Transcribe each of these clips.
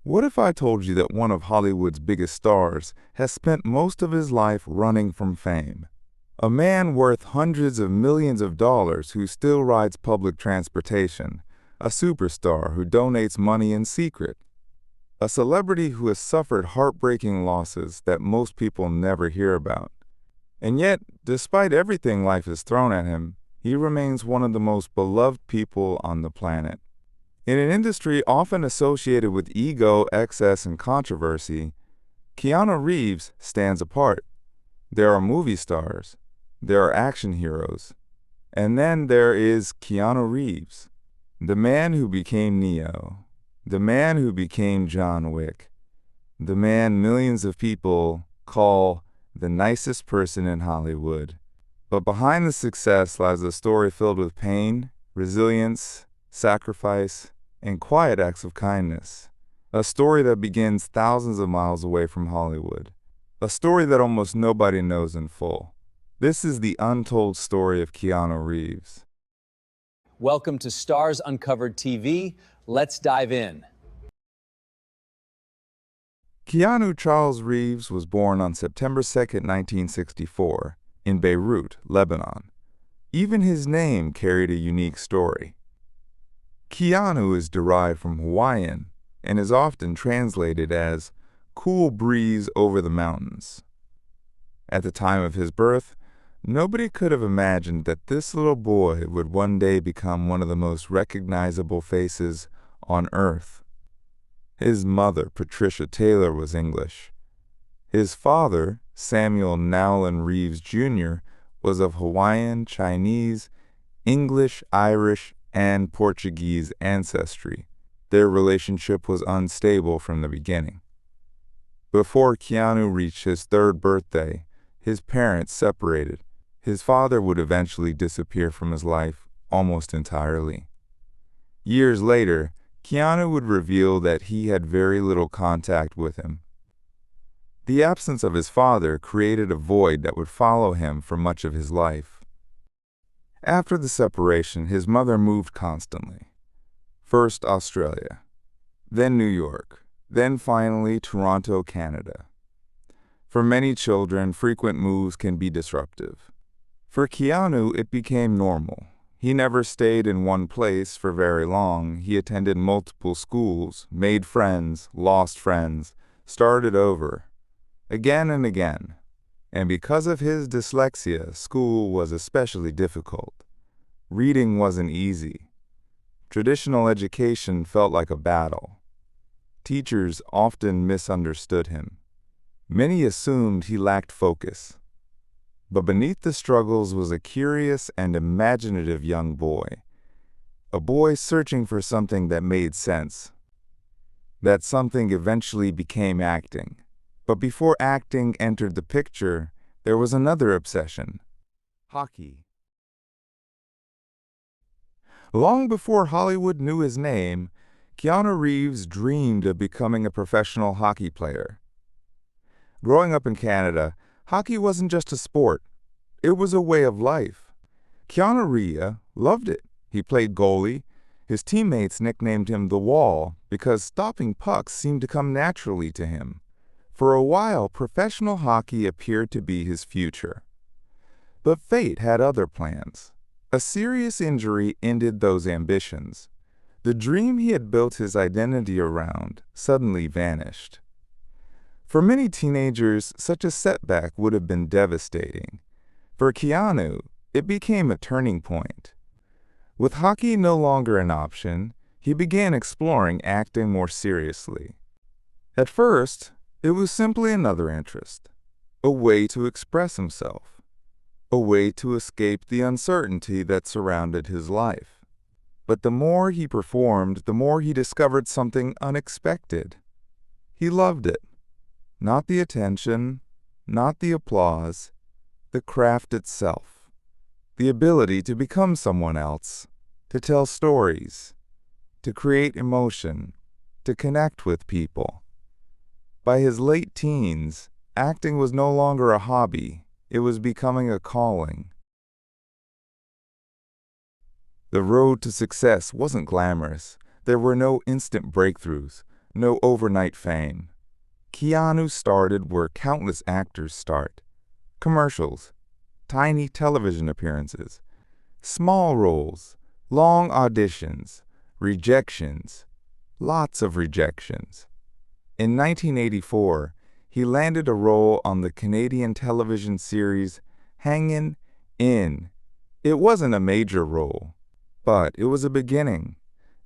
What if I told you that one of Hollywood's biggest stars has spent most of his life running from fame? A man worth hundreds of millions of dollars who still rides public transportation, a superstar who donates money in secret, a celebrity who has suffered heartbreaking losses that most people never hear about. And yet, despite everything life has thrown at him, he remains one of the most beloved people on the planet. In an industry often associated with ego, excess, and controversy, Keanu Reeves stands apart. There are movie stars, there are action heroes, and then there is Keanu Reeves, the man who became Neo, the man who became John Wick, the man millions of people call the nicest person in Hollywood. But behind the success lies a story filled with pain, resilience, sacrifice, and quiet acts of kindness. A story that begins thousands of miles away from Hollywood. A story that almost nobody knows in full. This is the untold story of Keanu Reeves. Welcome to Stars Uncovered TV. Let's dive in. Keanu Charles Reeves was born on September 2, 1964, in Beirut, Lebanon. Even his name carried a unique story. Keanu is derived from Hawaiian and is often translated as cool breeze over the mountains. At the time of his birth, nobody could have imagined that this little boy would one day become one of the most recognizable faces on earth. His mother, Patricia Taylor, was English. His father, Samuel Nowlin Reeves Jr., was of Hawaiian, Chinese, English, Irish, and Portuguese ancestry. Their relationship was unstable from the beginning. Before Keanu reached his third birthday, his parents separated. His father would eventually disappear from his life almost entirely. Years later, Keanu would reveal that he had very little contact with him. The absence of his father created a void that would follow him for much of his life. After the separation, his mother moved constantly. First Australia, then New York, then finally Toronto, Canada. For many children, frequent moves can be disruptive. For Keanu, it became normal. He never stayed in one place for very long. He attended multiple schools, made friends, lost friends, started over, again and again. And because of his dyslexia, school was especially difficult. Reading wasn't easy. Traditional education felt like a battle. Teachers often misunderstood him. Many assumed he lacked focus. But beneath the struggles was a curious and imaginative young boy. A boy searching for something that made sense. That something eventually became acting. But before acting entered the picture, there was another obsession: hockey. Long before Hollywood knew his name, Keanu Reeves dreamed of becoming a professional hockey player. Growing up in Canada, hockey wasn't just a sport. It was a way of life. Keanu Reeves loved it. He played goalie. His teammates nicknamed him The Wall because stopping pucks seemed to come naturally to him. For a while, professional hockey appeared to be his future. But fate had other plans. A serious injury ended those ambitions. The dream he had built his identity around suddenly vanished. For many teenagers, such a setback would have been devastating. For Keanu, it became a turning point. With hockey no longer an option, he began exploring acting more seriously. At first, it was simply another interest, a way to express himself, a way to escape the uncertainty that surrounded his life. But the more he performed, the more he discovered something unexpected. He loved it. Not the attention, not the applause, the craft itself. The ability to become someone else, to tell stories, to create emotion, to connect with people. By his late teens, acting was no longer a hobby. It was becoming a calling. The road to success wasn't glamorous. There were no instant breakthroughs, no overnight fame. Keanu started where countless actors start. Commercials, tiny television appearances, small roles, long auditions, rejections, lots of rejections. In 1984, he landed a role on the Canadian television series Hangin' In. It wasn't a major role, but it was a beginning.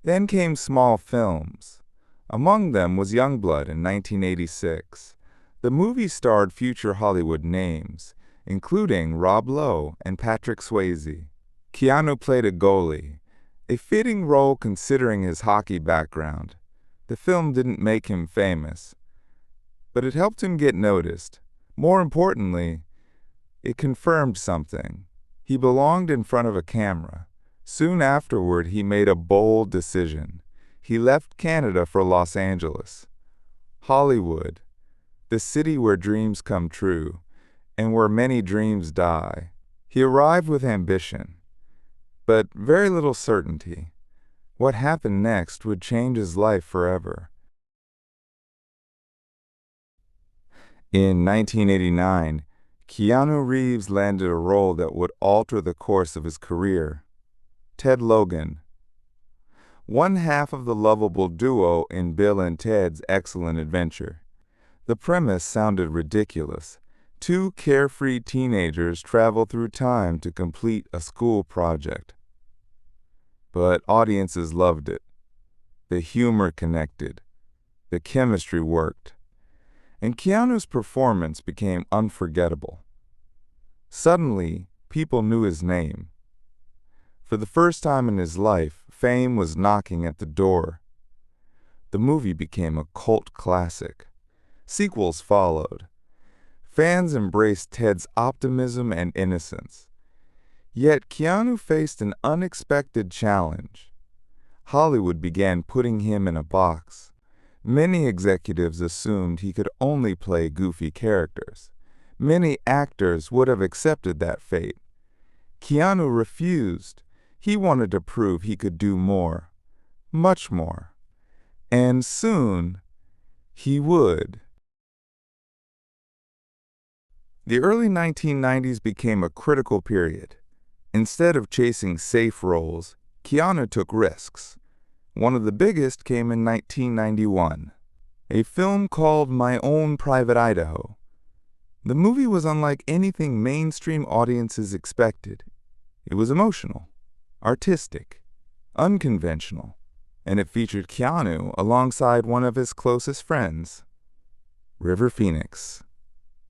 Then came small films. Among them was Youngblood in 1986. The movie starred future Hollywood names, including Rob Lowe and Patrick Swayze. Keanu played a goalie, a fitting role considering his hockey background. The film didn't make him famous, but it helped him get noticed. More importantly, it confirmed something. He belonged in front of a camera. Soon afterward, he made a bold decision. He left Canada for Los Angeles. Hollywood, the city where dreams come true, and where many dreams die. He arrived with ambition, but very little certainty. What happened next would change his life forever. In 1989, Keanu Reeves landed a role that would alter the course of his career. Ted Logan, one half of the lovable duo in Bill and Ted's Excellent Adventure. The premise sounded ridiculous. Two carefree teenagers travel through time to complete a school project. But audiences loved it. The humor connected. The chemistry worked. And Keanu's performance became unforgettable. Suddenly, people knew his name. For the first time in his life, fame was knocking at the door. The movie became a cult classic. Sequels followed. Fans embraced Ted's optimism and innocence. Yet Keanu faced an unexpected challenge. Hollywood began putting him in a box. Many executives assumed he could only play goofy characters. Many actors would have accepted that fate. Keanu refused. He wanted to prove he could do more, much more. And soon, he would. The early 1990s became a critical period. Instead of chasing safe roles, Keanu took risks. One of the biggest came in 1991, a film called My Own Private Idaho. The movie was unlike anything mainstream audiences expected. It was emotional, artistic, unconventional, and it featured Keanu alongside one of his closest friends, River Phoenix.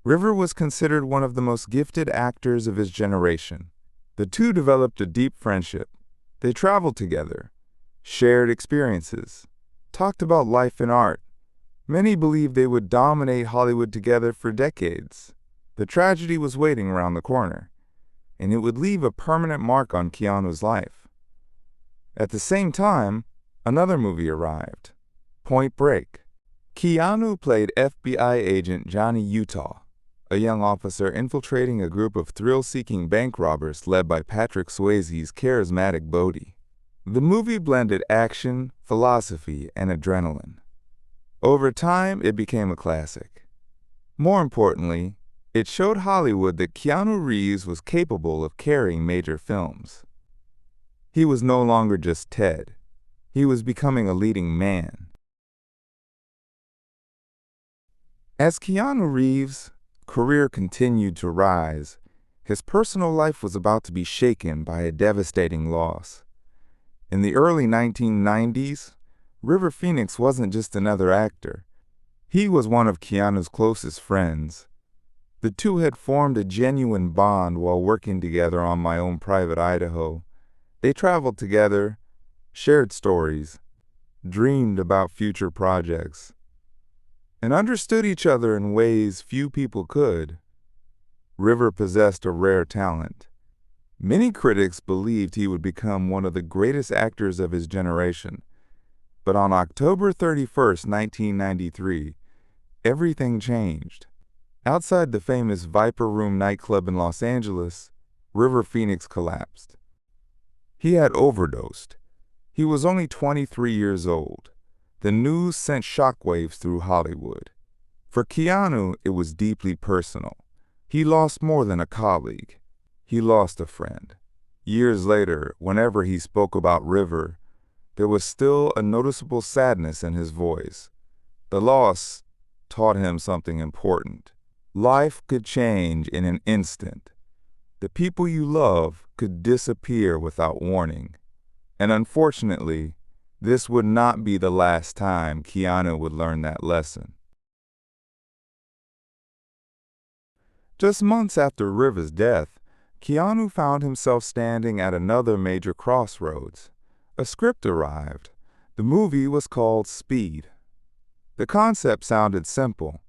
River was considered one of the most gifted actors of his generation. The two developed a deep friendship. They traveled together, shared experiences, talked about life and art. Many believed they would dominate Hollywood together for decades. The tragedy was waiting around the corner, and it would leave a permanent mark on Keanu's life. At the same time, another movie arrived, Point Break. Keanu played FBI agent Johnny Utah, a young officer infiltrating a group of thrill-seeking bank robbers led by Patrick Swayze's charismatic Bodhi. The movie blended action, philosophy, and adrenaline. Over time, it became a classic. More importantly, it showed Hollywood that Keanu Reeves was capable of carrying major films. He was no longer just Ted. He was becoming a leading man. As Keanu Reeves' career continued to rise, his personal life was about to be shaken by a devastating loss. In the early 1990s, River Phoenix wasn't just another actor. He was one of Keanu's closest friends. The two had formed a genuine bond while working together on My Own Private Idaho. They traveled together, shared stories, dreamed about future projects, and understood each other in ways few people could. River possessed a rare talent. Many critics believed he would become one of the greatest actors of his generation. But on October 31st, 1993, everything changed. Outside the famous Viper Room nightclub in Los Angeles, River Phoenix collapsed. He had overdosed. He was only 23 years old. The news sent shockwaves through Hollywood. For Keanu, it was deeply personal. He lost more than a colleague. He lost a friend. Years later, whenever he spoke about River, there was still a noticeable sadness in his voice. The loss taught him something important. Life could change in an instant. The people you love could disappear without warning. And unfortunately, this would not be the last time Keanu would learn that lesson. Just months after River's death, Keanu found himself standing at another major crossroads. A script arrived. The movie was called Speed. The concept sounded simple.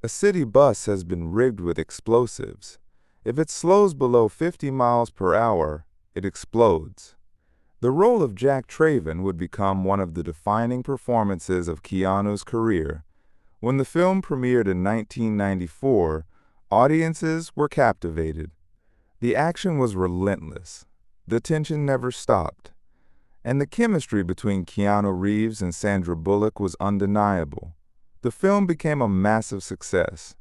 A city bus has been rigged with explosives. If it slows below 50 miles per hour, it explodes. The role of Jack Traven would become one of the defining performances of Keanu's career. When the film premiered in 1994, audiences were captivated. The action was relentless. The tension never stopped. And the chemistry between Keanu Reeves and Sandra Bullock was undeniable. The film became a massive success.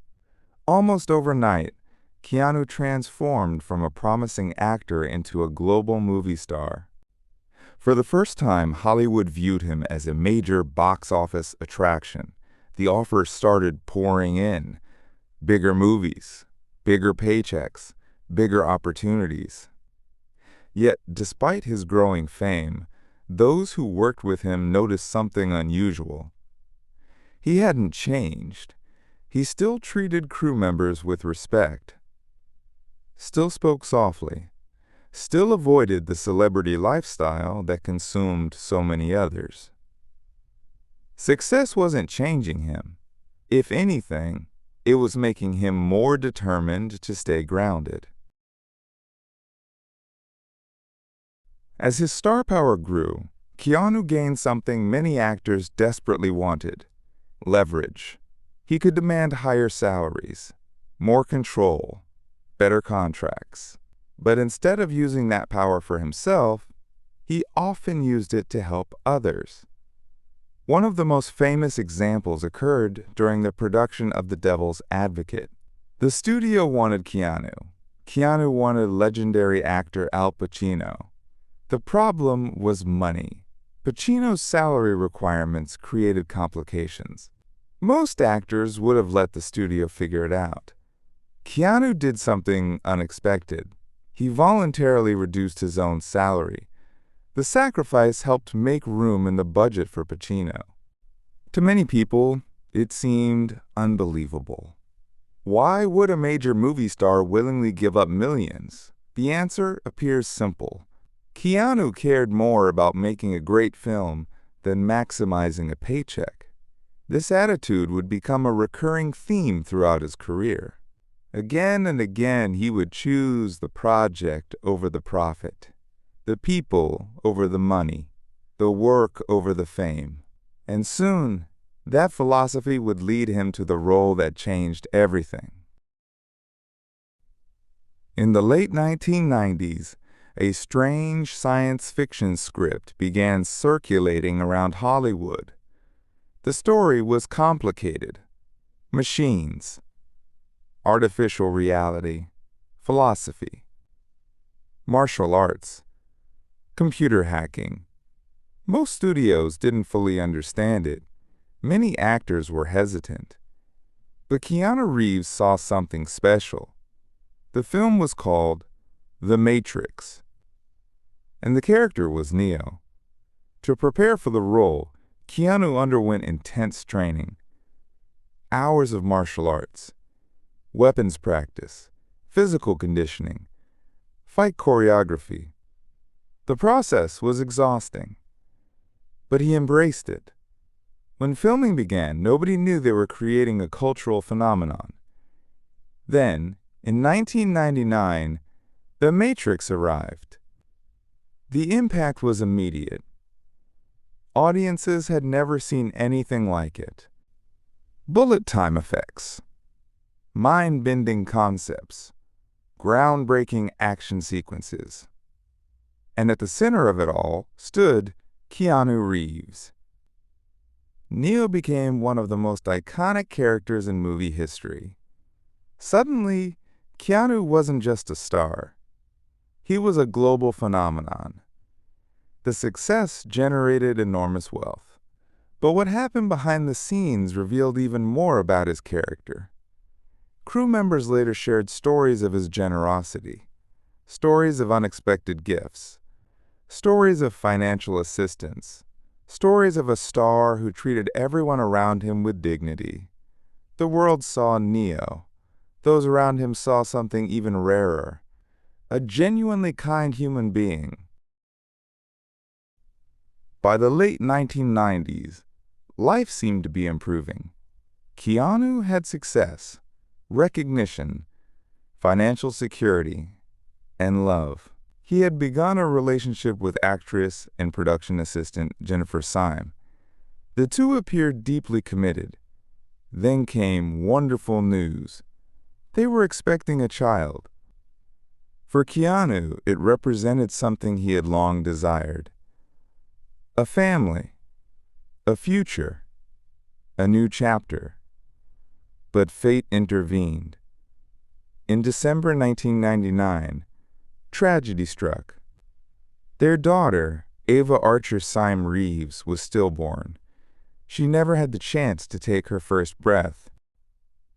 Almost overnight, Keanu transformed from a promising actor into a global movie star. For the first time, Hollywood viewed him as a major box office attraction. The offers started pouring in. Bigger movies, bigger paychecks, bigger opportunities. Yet, despite his growing fame, those who worked with him noticed something unusual. He hadn't changed. He still treated crew members with respect, still spoke softly, still avoided the celebrity lifestyle that consumed so many others. Success wasn't changing him. If anything, it was making him more determined to stay grounded. As his star power grew, Keanu gained something many actors desperately wanted: leverage. He could demand higher salaries, more control, better contracts. But instead of using that power for himself, he often used it to help others. One of the most famous examples occurred during the production of The Devil's Advocate. The studio wanted Keanu. Keanu wanted legendary actor Al Pacino. The problem was money. Pacino's salary requirements created complications. Most actors would have let the studio figure it out. Keanu did something unexpected. He voluntarily reduced his own salary. The sacrifice helped make room in the budget for Pacino. To many people, it seemed unbelievable. Why would a major movie star willingly give up millions? The answer appears simple. Keanu cared more about making a great film than maximizing a paycheck. This attitude would become a recurring theme throughout his career. Again and again, he would choose the project over the profit, the people over the money, the work over the fame. And soon, that philosophy would lead him to the role that changed everything. In the late 1990s, a strange science fiction script began circulating around Hollywood. The story was complicated. Machines, artificial reality, philosophy, martial arts, computer hacking. Most studios didn't fully understand it. Many actors were hesitant. But Keanu Reeves saw something special. The film was called The Matrix, and the character was Neo. To prepare for the role, Keanu underwent intense training. Hours of martial arts, weapons practice, physical conditioning, fight choreography. The process was exhausting, but he embraced it. When filming began, nobody knew they were creating a cultural phenomenon. Then, in 1999, The Matrix arrived. The impact was immediate. Audiences had never seen anything like it. Bullet time effects, mind-bending concepts, groundbreaking action sequences. And at the center of it all stood Keanu Reeves. Neo became one of the most iconic characters in movie history. Suddenly, Keanu wasn't just a star. He was a global phenomenon. The success generated enormous wealth. But what happened behind the scenes revealed even more about his character. Crew members later shared stories of his generosity, stories of unexpected gifts, stories of financial assistance, stories of a star who treated everyone around him with dignity. The world saw Neo. Those around him saw something even rarer, a genuinely kind human being. By the late 1990s, life seemed to be improving. Keanu had success, recognition, financial security, and love. He had begun a relationship with actress and production assistant Jennifer Syme. The two appeared deeply committed. Then came wonderful news. They were expecting a child. For Keanu, it represented something he had long desired. A family, a future, a new chapter. But fate intervened. In December 1999, tragedy struck. Their daughter, Ava Archer Syme Reeves, was stillborn. She never had the chance to take her first breath.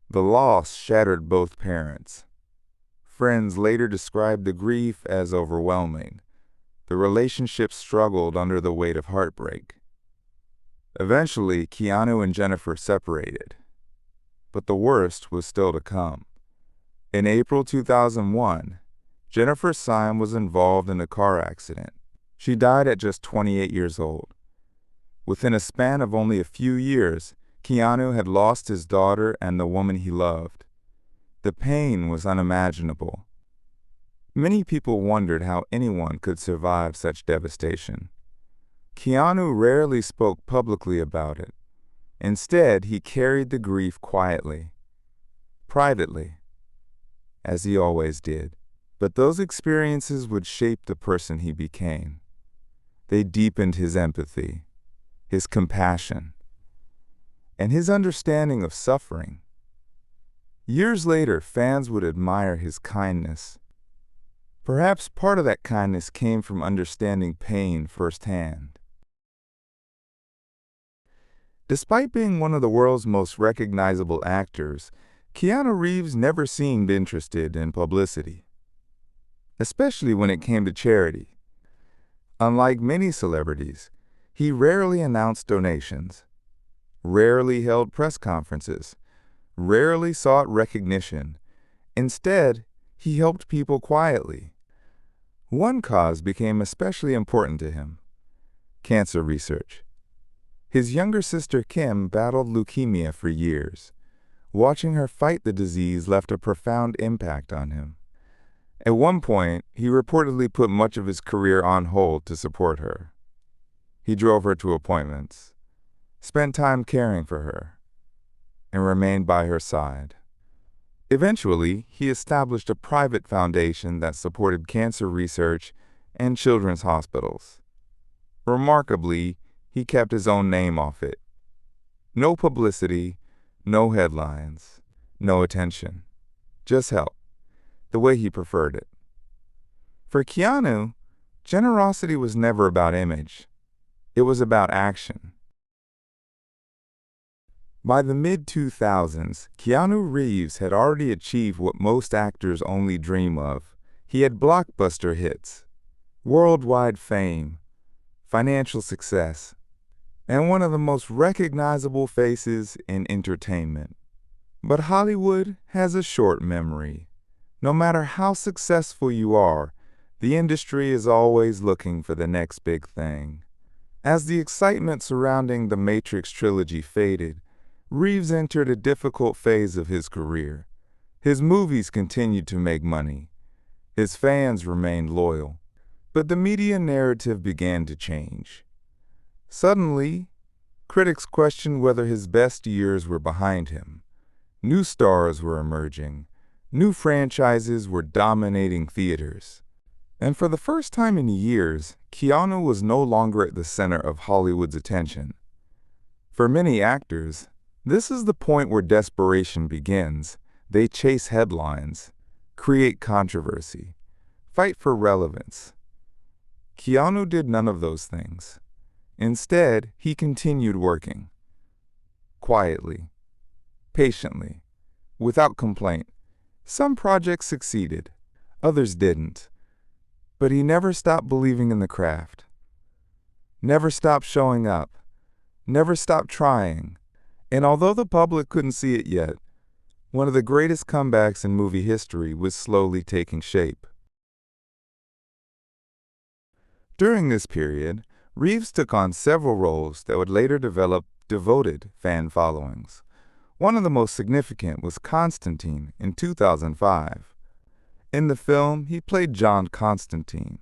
The loss shattered both parents. Friends later described the grief as overwhelming. The relationship struggled under the weight of heartbreak. Eventually, Keanu and Jennifer separated. But the worst was still to come. In April 2001, Jennifer Syme was involved in a car accident. She died at just 28 years old. Within a span of only a few years, Keanu had lost his daughter and the woman he loved. The pain was unimaginable. Many people wondered how anyone could survive such devastation. Keanu rarely spoke publicly about it. Instead, he carried the grief quietly, privately, as he always did. But those experiences would shape the person he became. They deepened his empathy, his compassion, and his understanding of suffering. Years later, fans would admire his kindness. Perhaps part of that kindness came from understanding pain firsthand. Despite being one of the world's most recognizable actors, Keanu Reeves never seemed interested in publicity, especially when it came to charity. Unlike many celebrities, he rarely announced donations, rarely held press conferences, rarely sought recognition. Instead, he helped people quietly. One cause became especially important to him: cancer research. His younger sister Kim battled leukemia for years. Watching her fight the disease left a profound impact on him. At one point, he reportedly put much of his career on hold to support her. He drove her to appointments, spent time caring for her, and remained by her side. Eventually, he established a private foundation that supported cancer research and children's hospitals. Remarkably, he kept his own name off it. No publicity, no headlines, no attention. Just help, the way he preferred it. For Keanu, generosity was never about image. It was about action. By the mid-2000s, Keanu Reeves had already achieved what most actors only dream of. He had blockbuster hits, worldwide fame, financial success, and one of the most recognizable faces in entertainment. But Hollywood has a short memory. No matter how successful you are, the industry is always looking for the next big thing. As the excitement surrounding the Matrix trilogy faded, Reeves entered a difficult phase of his career. His movies continued to make money. His fans remained loyal. But the media narrative began to change. Suddenly, critics questioned whether his best years were behind him. New stars were emerging. New franchises were dominating theaters. And for the first time in years, Keanu was no longer at the center of Hollywood's attention. For many actors, this is the point where desperation begins. They chase headlines, create controversy, fight for relevance. Keanu did none of those things. Instead, he continued working. Quietly, patiently, without complaint. Some projects succeeded, others didn't. But he never stopped believing in the craft. Never stopped showing up. Never stopped trying. And although the public couldn't see it yet, one of the greatest comebacks in movie history was slowly taking shape. During this period, Reeves took on several roles that would later develop devoted fan followings. One of the most significant was Constantine in 2005. In the film, he played John Constantine,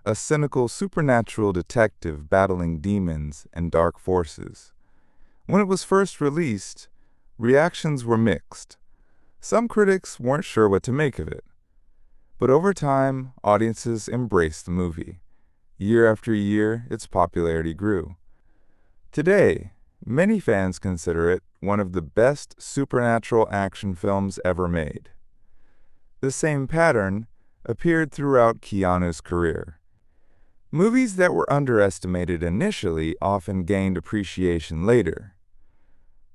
a cynical supernatural detective battling demons and dark forces. When it was first released, reactions were mixed. Some critics weren't sure what to make of it. But over time, audiences embraced the movie. Year after year, its popularity grew. Today, many fans consider it one of the best supernatural action films ever made. The same pattern appeared throughout Keanu's career. Movies that were underestimated initially often gained appreciation later.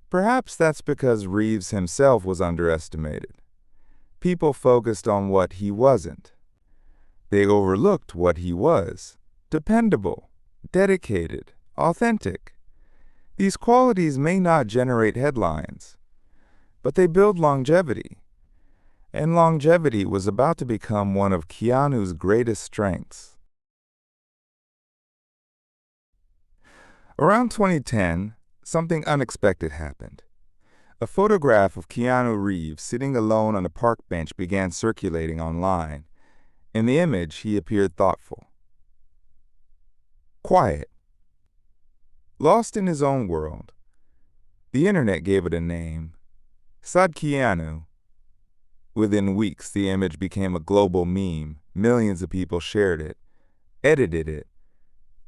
Perhaps that's because Reeves himself was underestimated. People focused on what he wasn't. They overlooked what he was: dependable, dedicated, authentic. These qualities may not generate headlines, but they build longevity. And longevity was about to become one of Keanu's greatest strengths. Around 2010, something unexpected happened. A photograph of Keanu Reeves sitting alone on a park bench began circulating online. In the image, he appeared thoughtful, quiet, lost in his own world. The internet gave it a name: Sad Keanu. Within weeks, the image became a global meme. Millions of people shared it, edited it,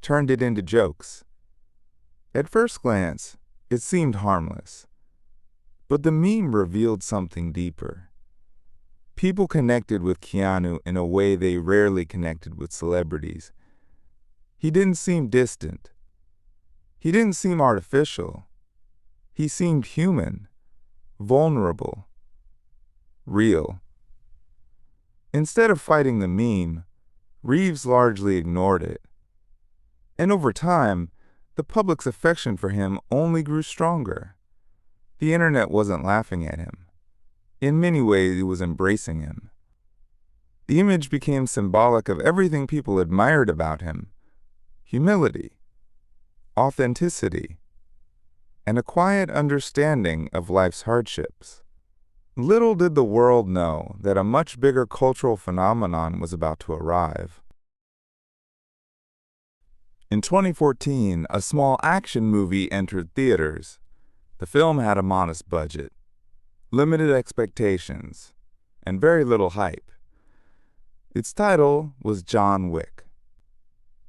turned it into jokes. At first glance, it seemed harmless. But the meme revealed something deeper. People connected with Keanu in a way they rarely connected with celebrities. He didn't seem distant. He didn't seem artificial. He seemed human, vulnerable, real. Instead of fighting the meme, Reeves largely ignored it. And over time, the public's affection for him only grew stronger. The internet wasn't laughing at him. In many ways, it was embracing him. The image became symbolic of everything people admired about him: humility, authenticity, and a quiet understanding of life's hardships. Little did the world know that a much bigger cultural phenomenon was about to arrive. In 2014, a small action movie entered theaters. The film had a modest budget, limited expectations, and very little hype. Its title was John Wick.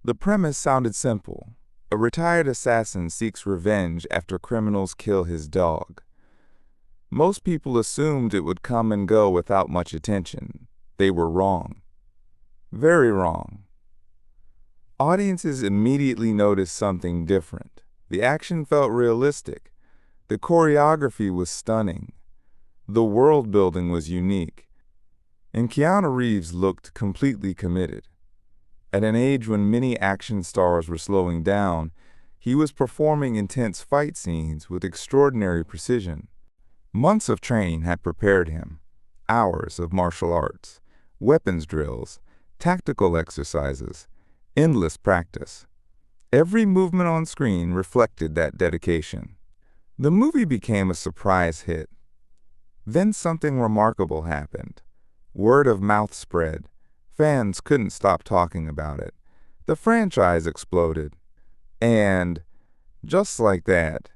The premise sounded simple. A retired assassin seeks revenge after criminals kill his dog. Most people assumed it would come and go without much attention. They were wrong. Very wrong. Audiences immediately noticed something different. The action felt realistic. The choreography was stunning. The world building was unique. And Keanu Reeves looked completely committed. At an age when many action stars were slowing down, he was performing intense fight scenes with extraordinary precision. Months of training had prepared him. Hours of martial arts, weapons drills, tactical exercises, endless practice. Every movement on screen reflected that dedication. The movie became a surprise hit. Then something remarkable happened. Word of mouth spread. Fans couldn't stop talking about it. The franchise exploded. And, just like that,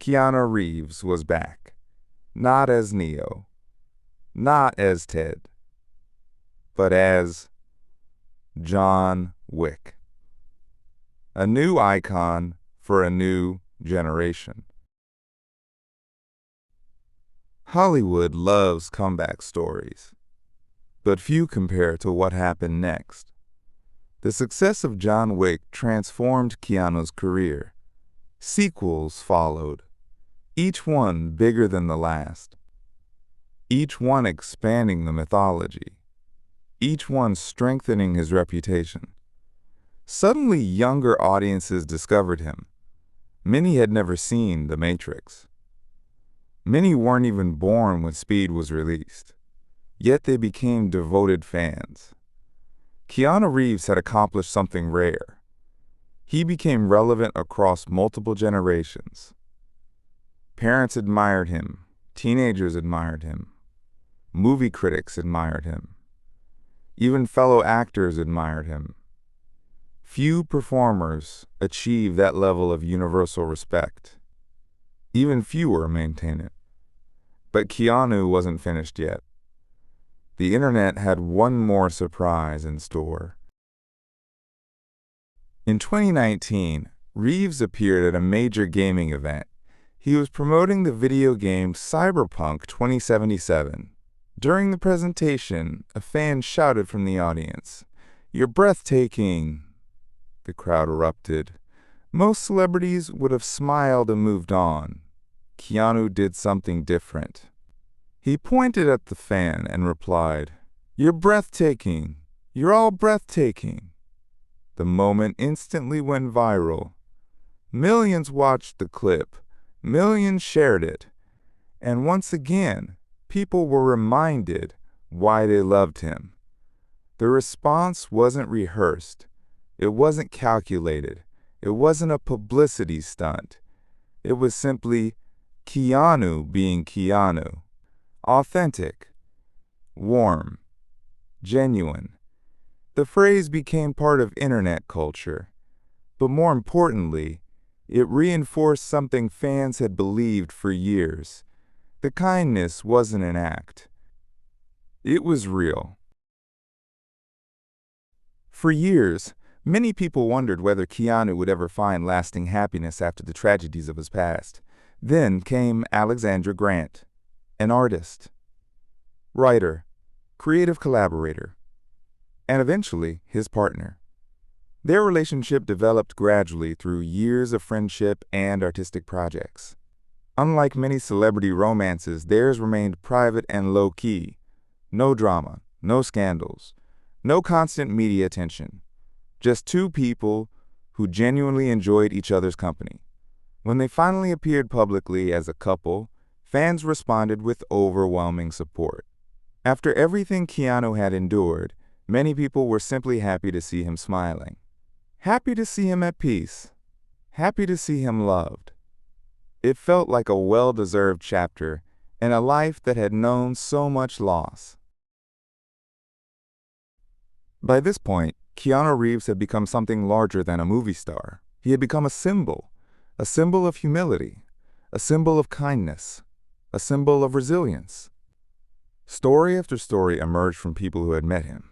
Keanu Reeves was back. Not as Neo, not as Ted, but as John Wick. A new icon for a new generation. Hollywood loves comeback stories, but few compare to what happened next. The success of John Wick transformed Keanu's career. Sequels followed, each one bigger than the last, each one expanding the mythology, each one strengthening his reputation. Suddenly, younger audiences discovered him. Many had never seen The Matrix. Many weren't even born when Speed was released, yet they became devoted fans. Keanu Reeves had accomplished something rare. He became relevant across multiple generations. Parents admired him, teenagers admired him, movie critics admired him, even fellow actors admired him. Few performers achieve that level of universal respect. Even fewer maintain it. But Keanu wasn't finished yet. The internet had one more surprise in store. In 2019, Reeves appeared at a major gaming event. He was promoting the video game Cyberpunk 2077. During the presentation, a fan shouted from the audience, "You're breathtaking!" The crowd erupted. Most celebrities would have smiled and moved on. Keanu did something different. He pointed at the fan and replied, "You're breathtaking. You're all breathtaking." The moment instantly went viral. Millions watched the clip. Millions shared it. And once again, people were reminded why they loved him. The response wasn't rehearsed. It wasn't calculated. It wasn't a publicity stunt. It was simply Keanu being Keanu. Authentic, warm, genuine. The phrase became part of internet culture. But more importantly, it reinforced something fans had believed for years. The kindness wasn't an act. It was real. For years, many people wondered whether Keanu would ever find lasting happiness after the tragedies of his past. Then came Alexandra Grant, an artist, writer, creative collaborator, and eventually his partner. Their relationship developed gradually through years of friendship and artistic projects. Unlike many celebrity romances, theirs remained private and low-key. No drama, no scandals, no constant media attention. Just two people who genuinely enjoyed each other's company. When they finally appeared publicly as a couple, fans responded with overwhelming support. After everything Keanu had endured, many people were simply happy to see him smiling. Happy to see him at peace. Happy to see him loved. It felt like a well-deserved chapter in a life that had known so much loss. By this point, Keanu Reeves had become something larger than a movie star. He had become a symbol of humility, a symbol of kindness, a symbol of resilience. Story after story emerged from people who had met him.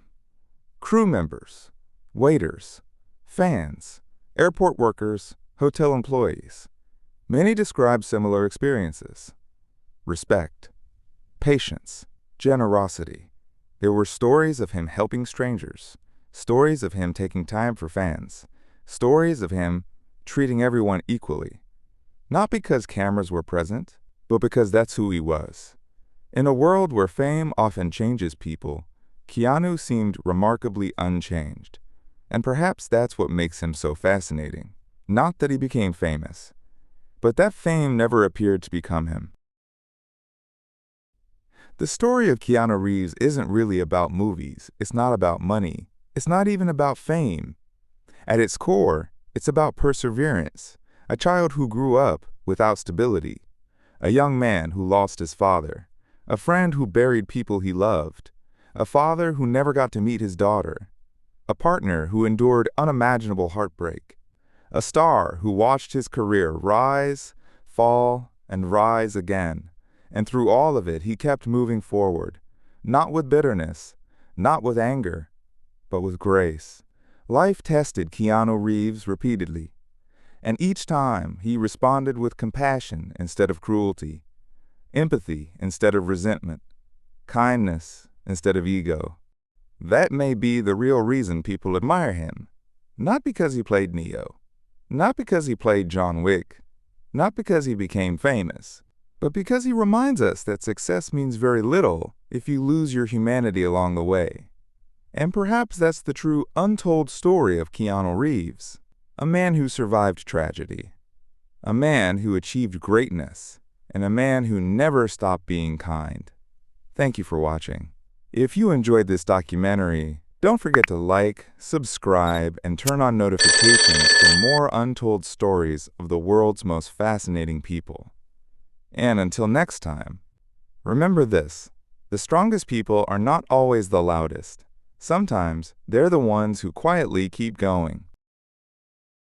Crew members, waiters, fans, airport workers, hotel employees. Many described similar experiences. Respect, patience, generosity. There were stories of him helping strangers, stories of him taking time for fans, stories of him treating everyone equally. Not because cameras were present, but because that's who he was. In a world where fame often changes people, Keanu seemed remarkably unchanged. And perhaps that's what makes him so fascinating. Not that he became famous, but that fame never appeared to become him. The story of Keanu Reeves isn't really about movies. It's not about money. It's not even about fame. At its core, it's about perseverance. A child who grew up without stability. A young man who lost his father. A friend who buried people he loved. A father who never got to meet his daughter. A partner who endured unimaginable heartbreak. A star who watched his career rise, fall, and rise again. And through all of it, he kept moving forward. Not with bitterness, not with anger, but with grace. Life tested Keanu Reeves repeatedly. And each time, he responded with compassion instead of cruelty. empathy instead of resentment, kindness instead of ego. That may be the real reason people admire him. Not because he played Neo, not because he played John Wick, not because he became famous, but because he reminds us that success means very little if you lose your humanity along the way. And perhaps that's the true untold story of Keanu Reeves, a man who survived tragedy, a man who achieved greatness, and a man who never stopped being kind. Thank you for watching. If you enjoyed this documentary, don't forget to like, subscribe, and turn on notifications for more untold stories of the world's most fascinating people. And until next time, remember this: the strongest people are not always the loudest. Sometimes they're the ones who quietly keep going.